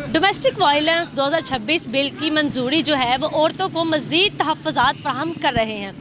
Domestic violence 2026 bill की मंजूरी जो है वो औरतों को मज़ीद तहफ़्फ़ुज़ात फ़राहम कर रहे हैं।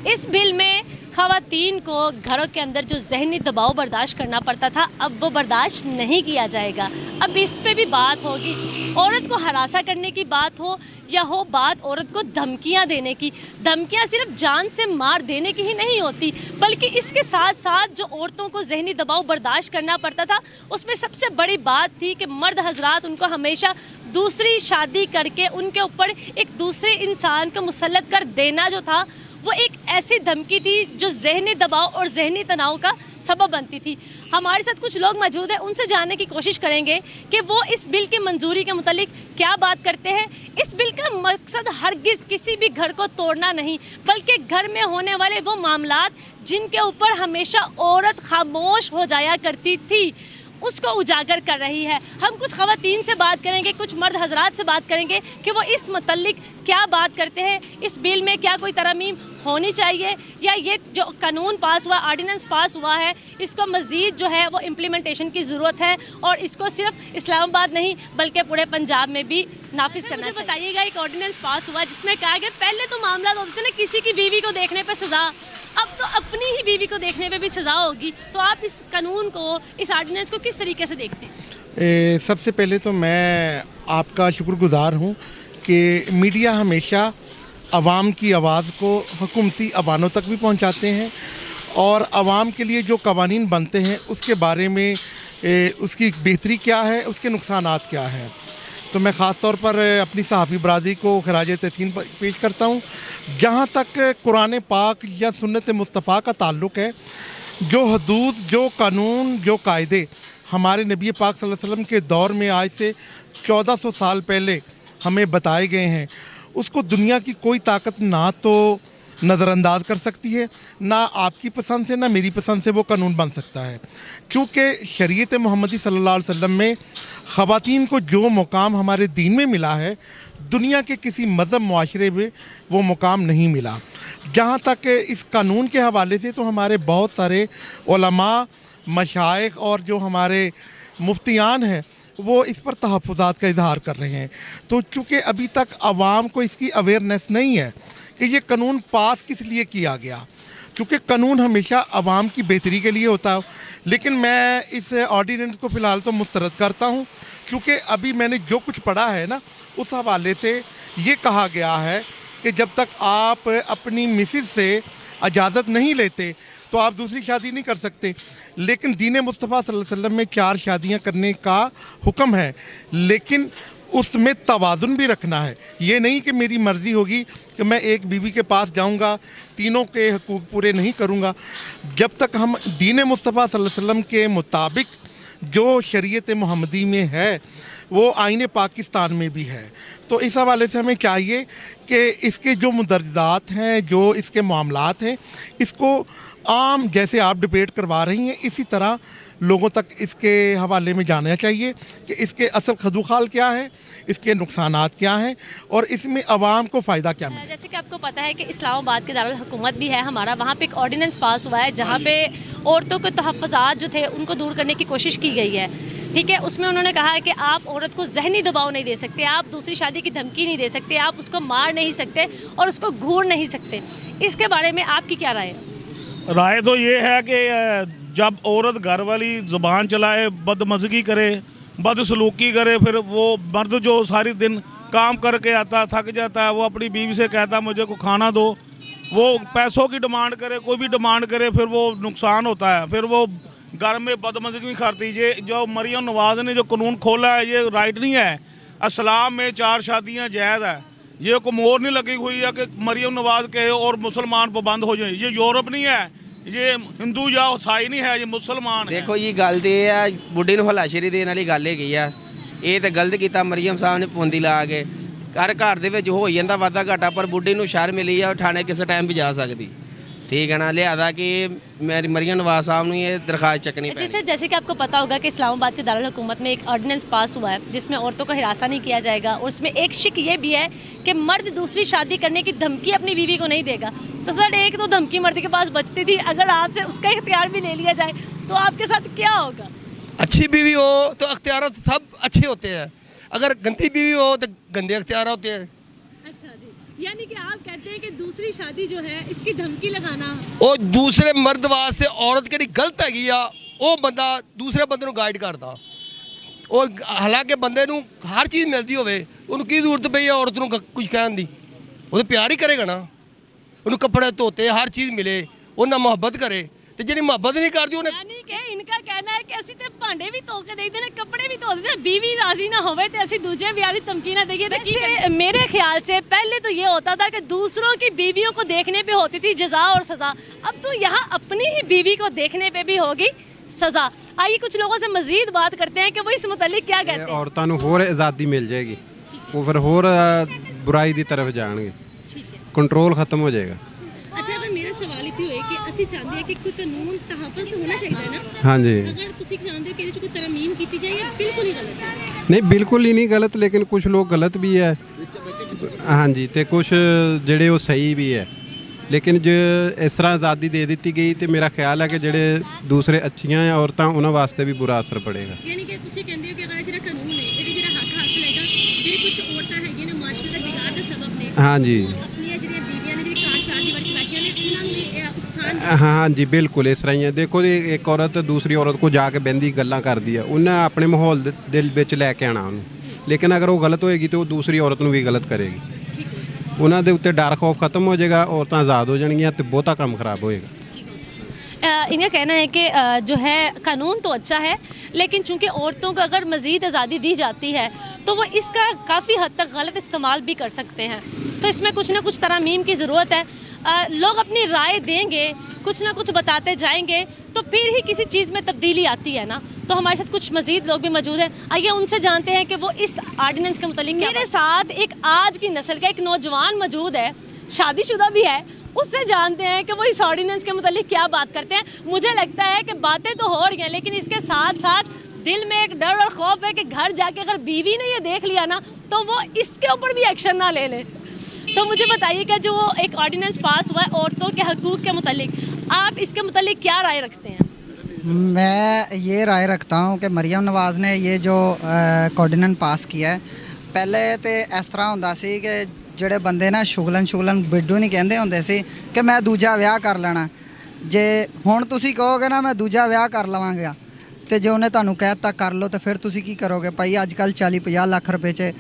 इस बिल में ख़वातीन को घरों के अंदर जो ज़हनी दबाव बर्दाश्त करना पड़ता था, अब वो बर्दाश्त नहीं किया जाएगा। अब इस पे भी बात होगी, औरत को हरासा करने की बात हो या हो बात औरत को धमकियां देने की। धमकियां सिर्फ जान से मार देने की ही नहीं होती, बल्कि इसके साथ साथ जो औरतों को ज़हनी दबाव बर्दाश्त करना पड़ता था, उसमें सबसे बड़ी बात थी कि मर्द हजरात उनको हमेशा दूसरी शादी करके उनके ऊपर एक दूसरे इंसान को मुसल्लत कर देना जो था, वो एक ऐसी धमकी थी जो ज़हनी दबाव और ज़हनी तनाव का सबब बनती थी। हमारे साथ कुछ लोग मौजूद हैं, उनसे जानने की कोशिश करेंगे कि वो इस बिल की मंजूरी के मुतालिक क्या बात करते हैं। इस बिल का मकसद हरगिज़ किसी भी घर को तोड़ना नहीं, बल्कि घर में होने वाले वो मामलात जिनके ऊपर हमेशा औरत खामोश हो जाया करती थी, उसको उजागर कर रही है। हम कुछ ख़वातीन से बात करेंगे, कुछ मर्द हजरात से बात करेंगे कि वो इस मुतल्लिक क्या बात करते हैं। इस बिल में क्या कोई तरमीम होनी चाहिए या ये जो कानून पास हुआ, ऑर्डिनेंस पास हुआ है, इसको मज़ीद जो है वो इम्प्लीमेंटेशन की ज़रूरत है और इसको सिर्फ इस्लामाबाद नहीं बल्कि पूरे पंजाब में भी नाफिज करना चाहिए। बताइएगा, एक ऑर्डिनेंस पास हुआ जिसमें कहा गया पहले तो मामला होते थे ना किसी की बीवी को देखने पर सज़ा, अब तो अपनी ही बीवी को देखने पे भी सज़ा होगी। तो आप इस कानून को, इस ऑर्डिनेंस को किस तरीके से देखते हैं? सबसे पहले तो मैं आपका शुक्रगुज़ार हूँ कि मीडिया हमेशा आवाम की आवाज़ को हुकूमती अवानों तक भी पहुँचाते हैं और आवाम के लिए जो कवानीन बनते हैं उसके बारे में उसकी बेहतरी क्या है, उसके नुकसानात क्या हैं। तो मैं ख़ास तौर पर अपनी सहाफ़ी बरादरी को खराज तहसीन पेश करता हूँ। जहाँ तक कुरान पाक या सुन्नत मुस्तफ़ा का ताल्लुक़ है, जो हदूद, जो कानून, जो कायदे हमारे नबी पाक सल्लल्लाहु अलैहि वसल्लम के दौर में आज से 1400 साल पहले हमें बताए गए हैं, उसको दुनिया की कोई ताकत ना तो नज़रअंदाज कर सकती है, ना आपकी पसंद से ना मेरी पसंद से वो कानून बन सकता है। क्योंकि शरीयत मोहम्मदी सल्लल्लाहु अलैहि वसल्लम में ख़वातीन को जो मुकाम हमारे दीन में मिला है, दुनिया के किसी मज़हब मुआशरे में वो मुकाम नहीं मिला। जहाँ तक इस कानून के हवाले से तो हमारे बहुत सारे उलमा, मशाइख और जो हमारे मुफ्तियान हैं वो इस पर तहफ़्फ़ुज़ात का इज़हार कर रहे हैं। तो चूँकि अभी तक आवाम को इसकी अवेयरनेस नहीं है कि ये कानून पास किस लिए किया गया, क्योंकि कानून हमेशा आवाम की बेहतरी के लिए होता है। लेकिन मैं इस ऑर्डिनेंस को फ़िलहाल तो मुस्तरद करता हूँ, क्योंकि अभी मैंने जो कुछ पढ़ा है ना, उस हवाले से ये कहा गया है कि जब तक आप अपनी मिसेस से इजाज़त नहीं लेते तो आप दूसरी शादी नहीं कर सकते। लेकिन दीन मुस्तफ़ा सल्लल्लाहु अलैहि वसल्लम में 4 शादियाँ करने का हुक्म है, लेकिन उसमें तवाज़ुन भी रखना है। ये नहीं कि मेरी मर्ज़ी होगी कि मैं एक बीवी के पास जाऊंगा, तीनों के हकूक़ पूरे नहीं करूंगा। जब तक हम दीन मुस्तफ़ा सल्लल्लाहु अलैहि वसल्लम के मुताबिक जो शरीयत मोहम्मदी में है वो आईने पाकिस्तान में भी है, तो इस हवाले से हमें चाहिए कि इसके जो मुदर्जात हैं, जो इसके मामलात हैं, इसको आम जैसे आप डिबेट करवा रही हैं इसी तरह लोगों तक इसके हवाले में जानना चाहिए कि इसके असल खदुखाल क्या है, इसके नुकसानात क्या हैं और इसमें आवाम को फ़ायदा क्या मिले। जैसे कि आपको पता है कि इस्लामाबाद के दारुल हुकूमत भी है हमारा, वहाँ पे एक ऑर्डिनेंस पास हुआ है जहाँ पे औरतों के तहफ़्फ़ुज़ात जो थे उनको दूर करने की कोशिश की गई है। ठीक है, उसमें उन्होंने कहा है कि आप औरत को ज़हनी दबाव नहीं दे सकते, आप दूसरी शादी की धमकी नहीं दे सकते, आप उसको मार नहीं सकते और उसको घूर नहीं सकते। इसके बारे में आपकी क्या राय है? राय तो ये है कि जब औरत घर वाली ज़ुबान चलाए, बदमज़गी करे, बदसलूकी करे, फिर वो मर्द जो सारी दिन काम करके आता, थक जाता है, वो अपनी बीवी से कहता मुझे को खाना दो, वो पैसों की डिमांड करे, कोई भी डिमांड करे, फिर वो नुकसान होता है। फिर वो घर में बदमज़गी करती। ये जो मरियम नवाज़ ने जो कानून खोला है ये राइट नहीं है। इस्लाम में 4 शादियाँ जायज़ है। ये को मोहर नहीं लगी हुई है कि मरियम नवाज़ कहे और मुसलमान पाबंद हो जाए। ये यूरोप नहीं है, ये हिंदू या ईसाई नहीं है, ये मुसलमान है। देखो जी गल तो यह है, बुढ़ी नूं हलाशरी देने वाली गल हैगी आ। ये तो गलत किया मरियम साहब ने पूंदी ला के। घर दे विच हो जांदा वाधा घाटा, पर बुढ़ी नूं शर मिली है, थाने किसी टाइम भी जा सकती। ठीक है ना, लिहाजा कि मरियम नवाज साहब ने ये दरखास्त चकनी पड़ी। जैसे कि आपको पता होगा कि इस्लामाबाद के दारुल हुकूमत में एक ऑर्डिनेंस पास हुआ है जिसमें औरतों को हिरासा नहीं किया जाएगा और उसमें एक शिक ये भी है कि मर्द दूसरी शादी करने की धमकी अपनी बीवी को नहीं देगा। तो सर, एक तो धमकी मर्द के पास बचती थी, अगर आपसे उसका इख्तियार भी ले लिया जाए तो आपके साथ क्या होगा? अच्छी बीवी हो तो अख्तियार सब अच्छे होते हैं, अगर गंदी बीवी हो तो गंदे अख्तियार होते हैं। अच्छा जी, यानी कि आप कहते हैं कि दूसरी शादी जो है इसकी धमकी लगाना ਉਹ ਦੂਸਰੇ ਮਰਦ ਵਾਸਤੇ ਔਰਤ ਕਿਹੜੀ ਗਲਤ ਹੈਗੀ ਆ, ਉਹ ਬੰਦਾ ਦੂਸਰੇ ਬੰਦੇ ਨੂੰ ਗਾਈਡ ਕਰਦਾ। ਉਹ ਹਾਲਾਂਕਿ ਬੰਦੇ ਨੂੰ ਹਰ ਚੀਜ਼ ਮਿਲਦੀ ਹੋਵੇ, ਉਹਨੂੰ ਕੀ ਜ਼ਰੂਰਤ ਪਈ ਹੈ ਔਰਤ ਨੂੰ ਕੁਝ ਕਹਿਣ ਦੀ? ਉਹ ਤਾਂ ਪਿਆਰ ਹੀ ਕਰੇਗਾ ਨਾ। ਉਹਨੂੰ ਕੱਪੜੇ ਧੋਤੇ ਹਰ ਚੀਜ਼ ਮਿਲੇ, ਉਹਨਾਂ ਮੁਹੱਬਤ ਕਰੇ। ਤੇ ਜਿਹੜੀ ਮੁਹੱਬਤ ਨਹੀਂ ਕਰਦੀ ਉਹਨੇ यानी कि इनका कहना है कि ਅਸੀਂ ਤੇ ਭਾਂਡੇ ਵੀ ਧੋ ਕੇ ਦੇਈਦੇ ਨੇ, ਕੱਪੜੇ ਵੀ ਧੋ ਦੇਈਦੇ ਨੇ, बीवी राजी ना होवे तो ਅਸੀਂ दूसरे विवाह की धमकी ना देंगे। वैसे मेरे ख्याल से पहले तो ये होता था कि दूसरों की बीवियों को देखने पे होती थी जजा और सजा, अब तो यहाँ अपनी ही बीवी को देखने पे भी होगी सजा। आइए कुछ लोगों से मजीद बात करते हैं कि वो इस मुतालिक क्या कहते हैं। ਔਰਤਾਂ ਨੂੰ ਹੋਰ ਆਜ਼ਾਦੀ ਮਿਲ ਜਾਏਗੀ, ਉਹ ਫਿਰ ਹੋਰ ਬੁਰਾਈ ਦੀ ਤਰਫ ਜਾਣਗੇ, ਕੰਟਰੋਲ ਖਤਮ ਹੋ ਜਾਏਗਾ। अच्छा, अगर मेरा सवाल इतनी होए कि ਅਸੀਂ ਚਾਹੁੰਦੇ ਹਾਂ ਕਿ ਕੋਈ ਕਾਨੂੰਨ ਤਹਫੁਜ਼ ਹੋਣਾ ਚਾਹੀਦਾ ਹੈ ਨਾ, ਹਾਂਜੀ अगर ਤੁਸੀਂ ਚਾਹੁੰਦੇ ਹੋ कि ਇਹਦੇ 'ਚ ਕੋਈ ਤਰਮੀਮ ਕੀਤੀ ਜਾਏ ਜਾਂ ਬਿਲਕੁਲ ਹੀ ਗਲਤ ਹੈ। ਨਹੀਂ ਬਿਲਕੁਲ ਹੀ ਨਹੀਂ ਗਲਤ, ਲੇਕਿਨ ਕੁਝ ਲੋਕ ਗਲਤ ਵੀ ਹੈ ਹਾਂਜੀ ਤੇ ਕੁਝ ਜਿਹੜੇ ਉਹ ਸਹੀ ਵੀ ਹੈ। ਲੇਕਿਨ ਜੇ ਇਸ ਤਰ੍ਹਾਂ ਆਜ਼ਾਦੀ ਦੇ ਦਿੱਤੀ ਗਈ ਤੇ ਮੇਰਾ ਖਿਆਲ ਹੈ ਕਿ ਜਿਹੜੇ ਦੂਸਰੇ ਅੱਛੀਆਂ ਔਰਤਾਂ ਉਹਨਾਂ ਵਾਸਤੇ ਵੀ ਬੁਰਾ ਅਸਰ ਪੜੇਗਾ। ਯਾਨੀ ਕਿ ਤੁਸੀਂ ਕਹਿੰਦੇ ਹੋ ਕਿ ਅਗਰ ਜਿਹੜਾ ਕਾਨੂੰਨ ਹੈ ਇਹਦੇ ਜਿਹੜਾ ਹੱਕ ਹਾਸਲ ਹੈਗਾ, ਜਿਹੜੇ ਕੁਝ ਔਰਤਾਂ ਹੈਗੀਆਂ ਨੇ ਮਾਸ਼ਰੇ ਦਾ ਵਿਗਾੜ ਦਾ ਸਬਬ ਨੇ, ਹਾਂਜੀ ਆਪਣੀਆਂ ਜਿਹੜੀਆਂ ਬੀਵੀਆਂ ਨੇ ਜਿਹੜੀ ਕਾਰ ਚਾਰ ਦੀਵਾਰ 'ਚ ਬੈਠੀਆਂ ਨੇ, ਉਹਨਾਂ ਨੂੰ ਇਹ ਨੁਕਸਾਨ हाँ जी बिल्कुल इस तरह ही है। देखो जी एक औरत दूसरी औरत को जाके बहती गल्लां करती है, उन्हें अपने माहौल दे विच लैके आना उन्हें, लेकिन अगर वो गलत होएगी तो वो दूसरी औरत ਨੂੰ ਵੀ ਗਲਤ ਕਰੇਗੀ। ਉਹਨਾਂ ਦੇ ਉੱਤੇ ਡਰ ਖੌਫ ਖਤਮ ਹੋ ਜਾਏਗਾ, ਔਰਤਾਂ ਆਜ਼ਾਦ ਹੋ ਜਾਣਗੀਆਂ ਤੇ ਬਹੁਤਾ ਕੰਮ ਖਰਾਬ ਹੋਏਗਾ। इनका कहना है कि जो है कानून तो अच्छा है, लेकिन चूंकि औरतों को अगर मज़ीद आज़ादी दी जाती है तो वो इसका काफ़ी हद तक गलत इस्तेमाल भी कर सकते हैं। तो इसमें कुछ ना कुछ तरमीम की ज़रूरत है। लोग अपनी राय देंगे, कुछ ना कुछ बताते जाएंगे तो फिर ही किसी चीज़ में तब्दीली आती है ना। तो हमारे साथ कुछ मज़ीद लोग भी मौजूद हैं, आइए उनसे जानते हैं कि वो इस आर्डिनेंस के मुतालिक। मेरे साथ एक आज की नस्ल का एक नौजवान मौजूद है, शादीशुदा भी है, उससे जानते हैं कि वो इस ऑर्डिनेंस के मुतालिक क्या बात करते हैं। मुझे लगता है कि बातें तो हो रही हैं, लेकिन इसके साथ साथ दिल में एक डर और खौफ है कि घर जाके अगर बीवी ने ये देख लिया ना तो वो इसके ऊपर भी एक्शन ना ले ले। तो मुझे बताइए कि जो एक ऑर्डिनेंस पास हुआ है औरतों के हकूक़ के मुतालिक, आप इसके मुतालिक क्या राय रखते हैं? मैं ये राय रखता हूँ कि मरियम नवाज़ ने ये जो ऑर्डिनेंस पास किया है, पहले तो इस तरह होंदा सी कि ਜਿਹੜੇ ਬੰਦੇ ਨਾ ਸ਼ੁਗਲਨ ਬਿੱਡੂ ਨਹੀਂ ਕਹਿੰਦੇ ਹੁੰਦੇ ਸੀ ਕਿ ਮੈਂ ਦੂਜਾ ਵਿਆਹ ਕਰ ਲੈਣਾ। ਜੇ ਹੁਣ ਤੁਸੀਂ ਕਹੋਗੇ ਨਾ ਮੈਂ ਦੂਜਾ ਵਿਆਹ ਕਰ ਲਵਾਂਗਾ ਤੇ ਜੇ ਉਹਨੇ ਤੁਹਾਨੂੰ ਕਹਿ ਦਿੱਤਾ ਕਰ ਲਓ ਤਾਂ ਫਿਰ ਤੁਸੀਂ ਕੀ ਕਰੋਗੇ? ਭਾਈ ਅੱਜ ਕੱਲ੍ਹ 40-50 ਲੱਖ ਰੁਪਏ 'ਚ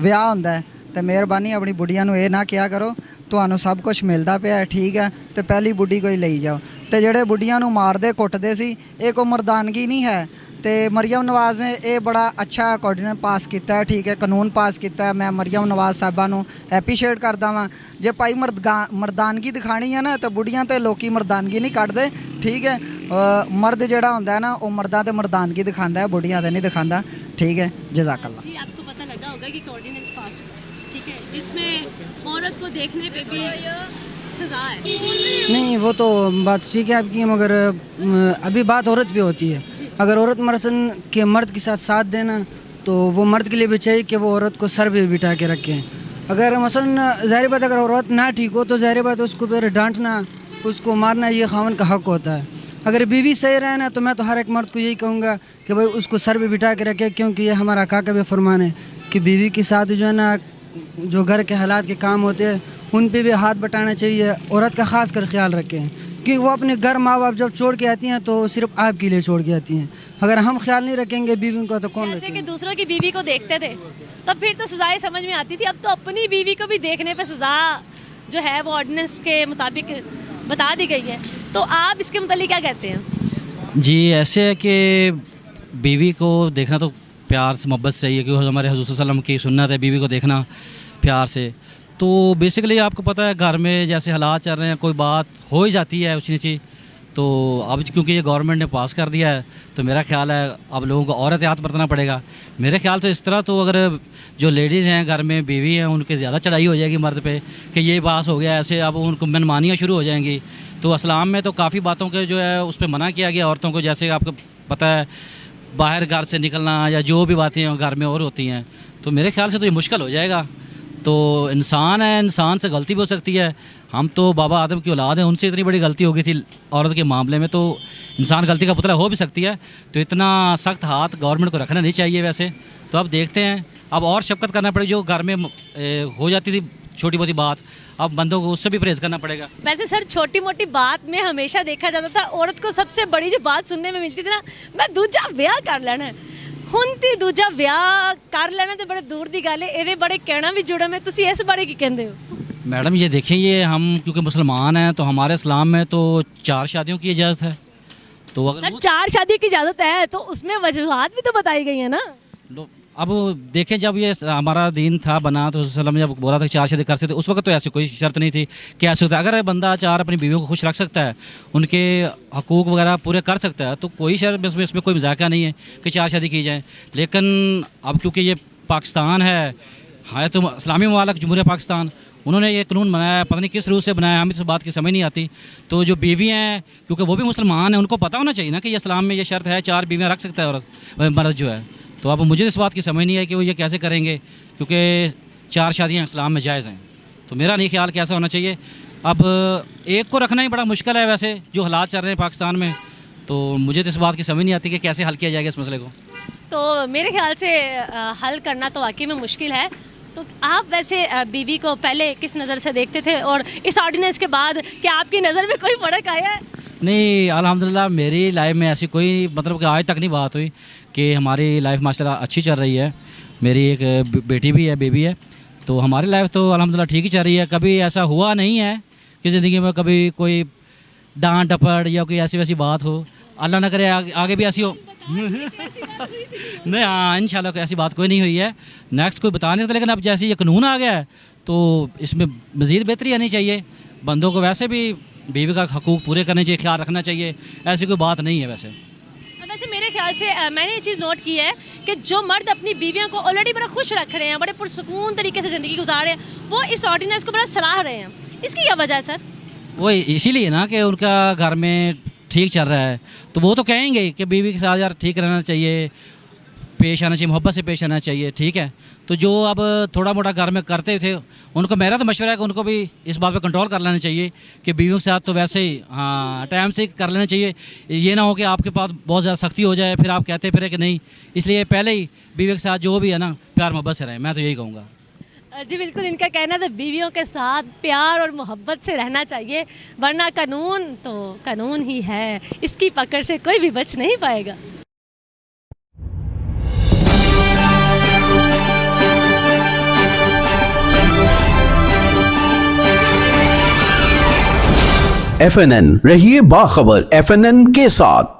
ਵਿਆਹ ਹੁੰਦਾ ਹੈ ਤੇ ਮਿਹਰਬਾਨੀ ਆਪਣੀ ਬੁੱਢੀਆਂ ਨੂੰ ਇਹ ਨਾ ਕਿਹਾ ਕਰੋ ਤੁਹਾਨੂੰ ਸਭ ਕੁਝ ਮਿਲਦਾ ਪਿਆ ਠੀਕ ਹੈ ਤੇ ਪਹਿਲੀ ਬੁੱਢੀ ਕੋਈ ਲਈ ਜਾਓ। ਤੇ ਜਿਹੜੇ ਬੁੱਢੀਆਂ ਨੂੰ ਮਾਰਦੇ ਕੁੱਟਦੇ ਸੀ ਇਹ ਕੋਈ ਮਰਦਾਨਗੀ ਨਹੀਂ ਹੈ। तो मरियम नवाज़ ने ये बड़ा अच्छा ऑर्डिनेंस पास किया है, ठीक है, कानून पास किया है। मैं मरियम नवाज़ साहबा नूं एप्रीशिएट करदा वां। जे भाई मर्दानगी दिखानी है ना तो बुढ़ियां तो लोग मर्दानगी नहीं कढ़दे, ठीक है। मर्द जिहड़ा हुंदा है ना वो मर्दां ते मर्दानगी दिखांदा है, बुढ़ियां ते नहीं दिखांदा, ठीक है। जज़ाकल्लाह जी, आपको पता लगा होगा कि ऑर्डिनेंस पास हुआ, ठीक है, जिसमें औरत को देखने पे भी सज़ा है। नहीं वो तो बात ठीक है आपकी, मगर अभी बात औरत पे होती है। अगर औरत मर्द के साथ देना तो वो मर्द के लिए भी चाहिए कि वो औरत को सर पे बिठा के रखें। अगर मसलन ज़ाहिर बात अगर औरत ना ठीक हो तो ज़ाहिर बात उसको फिर डांटना, उसको मारना ये खावन का हक होता है। अगर बीवी सही रहे ना तो मैं तो हर एक मर्द को यही कहूँगा कि भाई उसको सर पे बिठा के रखे, क्योंकि ये हमारा आका का भी फरमान है कि बीवी के साथ जो है ना जो घर के हालात के काम होते हैं उन पे भी हाथ बटाना चाहिए। औरत का ख़ास कर ख्याल रखें कि वो अपने घर माँ बाप जब छोड़ के आती हैं तो सिर्फ आपके लिए छोड़ के आती हैं। अगर हम ख्याल नहीं रखेंगे बीवी का तो कौन जैसे कि रखेगा? दूसरों की बीवी को देखते थे तब फिर तो सज़ाएं समझ में आती थी, अब तो अपनी बीवी को भी देखने पे सज़ा जो है वो ऑर्डिनेंस के मुताबिक बता दी गई है। तो आप इसके मुतालिक क्या कहते हैं? जी ऐसे है कि बीवी को देखना तो प्यार से मोहब्बत से चाहिए, क्योंकि हमारे हुज़ूर सल्लल्लाहु अलैहि वसल्लम की सुन्नत है बीवी को देखना प्यार से। तो बेसिकली आपको पता है घर में जैसे हालात चल रहे हैं कोई बात हो ही जाती है ऊँची नीची, तो अब क्योंकि ये गवर्नमेंट ने पास कर दिया है तो मेरा ख्याल है अब लोगों को और एहतियात बरतना पड़ेगा। मेरे ख्याल तो इस तरह तो अगर जो लेडीज़ हैं घर में बीवी हैं उनके ज़्यादा चढ़ाई हो जाएगी मर्द पे कि ये पास हो गया ऐसे, अब उनको मनमानियाँ शुरू हो जाएंगी। तो इस्लाम में तो काफ़ी बातों के जो है उस पर मना किया गया औरतों को, जैसे आपको पता है बाहर घर से निकलना या जो भी बातें घर में और होती हैं। तो मेरे ख्याल से तो ये मुश्किल हो जाएगा। तो इंसान है, इंसान से गलती भी हो सकती है। हम तो बाबा आदम की औलाद हैं, उनसे इतनी बड़ी गलती हो गई थी औरत के मामले में, तो इंसान गलती का पुतला हो भी सकती है। तो इतना सख्त हाथ गवर्नमेंट को रखना नहीं चाहिए वैसे। तो अब देखते हैं अब और शफकत करना पड़ेगी। जो घर में हो जाती थी छोटी मोटी बात, अब बंदों को उससे भी परहेज़ करना पड़ेगा। वैसे सर छोटी मोटी बात में हमेशा देखा जाता था औरत को सबसे बड़ी जो बात सुनने में मिलती थी ना, मैं दूजा ब्याह कर लेना है। हुण ती दूजा ब्याह कर लेना तो बड़े दूर दी गल है, ਇਹਦੇ बड़े कहना भी जुड़ा में। तुसी इस बारे की कहते हो? मैडम ये देखें, ये हम क्योंकि मुसलमान हैं तो हमारे इस्लाम में तो 4 शादियों की इजाज़त है। तो अगर सर 4 शादी की इजाज़त है तो उसमें वजूहात भी तो बताई गई है ना। अब देखें, जब ये हमारा दीन था बना तो वसल्लम ने जब बोला था कि 4 शादी कर सकते, उस वक्त तो ऐसी कोई शर्त नहीं थी कि ऐसे होता है। अगर बंदा 4 अपनी बीवियों को खुश रख सकता है, उनके हकूक़ वगैरह पूरे कर सकता है, तो कोई शर्त इसमें कोई मजाक नहीं है कि 4 शादी की जाए। लेकिन अब क्योंकि ये पाकिस्तान है तो इस्लामी ममालिक जमहूरियत पाकिस्तान, उन्होंने ये कानून बनाया, पता नहीं किस रूप से बनाया, हमें तो बात की समझ नहीं आती। तो जो बीवी हैं, क्योंकि वो भी मुसलमान हैं, उनको पता होना चाहिए ना कि ये इस्लाम में ये शर्त है 4 बीवियाँ रख सकता है औरत मर्द जो है। तो अब मुझे इस बात की समझ नहीं है कि वो ये कैसे करेंगे, क्योंकि 4 शादियाँ इस्लाम में जायज़ हैं। तो मेरा नहीं ख्याल कि ऐसा होना चाहिए। अब एक को रखना ही बड़ा मुश्किल है वैसे, जो हालात चल रहे हैं पाकिस्तान में। तो मुझे तो इस बात की समझ नहीं आती कि कैसे हल किया जाएगा इस मसले को। तो मेरे ख्याल से हल करना तो वाकई में मुश्किल है। तो आप वैसे बीवी को पहले किस नज़र से देखते थे और इस ऑर्डिनेंस के बाद क्या आपकी नज़र में कोई फ़र्क आया है? नहीं, अल्हम्दुलिल्लाह मेरी लाइफ में ऐसी कोई मतलब कि आज तक नहीं बात हुई कि हमारी लाइफ माशाल्लाह अच्छी चल रही है। मेरी एक बेटी भी है, बेबी है, तो हमारी लाइफ तो अल्हम्दुलिल्लाह ठीक ही चल रही है। कभी ऐसा हुआ नहीं है कि ज़िंदगी में कभी कोई डांट डपट या कोई ऐसी वैसी बात हो। अल्लाह ना करे आगे भी ऐसी हो। नहीं, हाँ इंशाल्लाह कोई ऐसी बात कोई नहीं हुई है। नेक्स्ट कोई बता नहीं सकता, लेकिन अब जैसे ये कानून आ गया है तो इसमें मज़ीद बेहतरी आनी चाहिए। बंदों को वैसे भी बीवी का हकूक़ पूरे करने चाहिए, ख्याल रखना चाहिए, ऐसी कोई बात नहीं है वैसे। वैसे मेरे ख्याल से मैंने ये चीज़ नोट की है कि जो मर्द अपनी बीवियों को ऑलरेडी बड़ा खुश रख रहे हैं, बड़े पुरसकून तरीके से ज़िंदगी गुजार रहे हैं, वो इस ऑर्डिनेंस को बड़ा सराह रहे हैं। इसकी क्या वजह है सर? वो इसीलिए ना कि उनका घर में ठीक चल रहा है, तो वो तो कहेंगे कि बीवी के साथ यार ठीक रहना चाहिए, पेश आना चाहिए, मोहब्बत से पेश आना चाहिए, ठीक है। तो जो अब थोड़ा मोटा घर में करते थे, उनको मेरा तो मशवरा है कि उनको भी इस बात पे कंट्रोल कर लेना चाहिए कि बीवियों के साथ तो वैसे ही हाँ टाइम से कर लेना चाहिए। ये ना हो कि आपके पास बहुत ज़्यादा सख्ती हो जाए, फिर आप कहते फिर कि नहीं। इसलिए पहले ही बीवियों के साथ जो भी है ना प्यार मोहब्बत से रहें, मैं तो यही कहूँगा। जी बिल्कुल, इनका कहना था बीवियों के साथ प्यार और मोहब्बत से रहना चाहिए, वरना कानून तो कानून ही है, इसकी पकड़ से कोई भी बच नहीं पाएगा। FNN रहिए बाखबर FNN के साथ।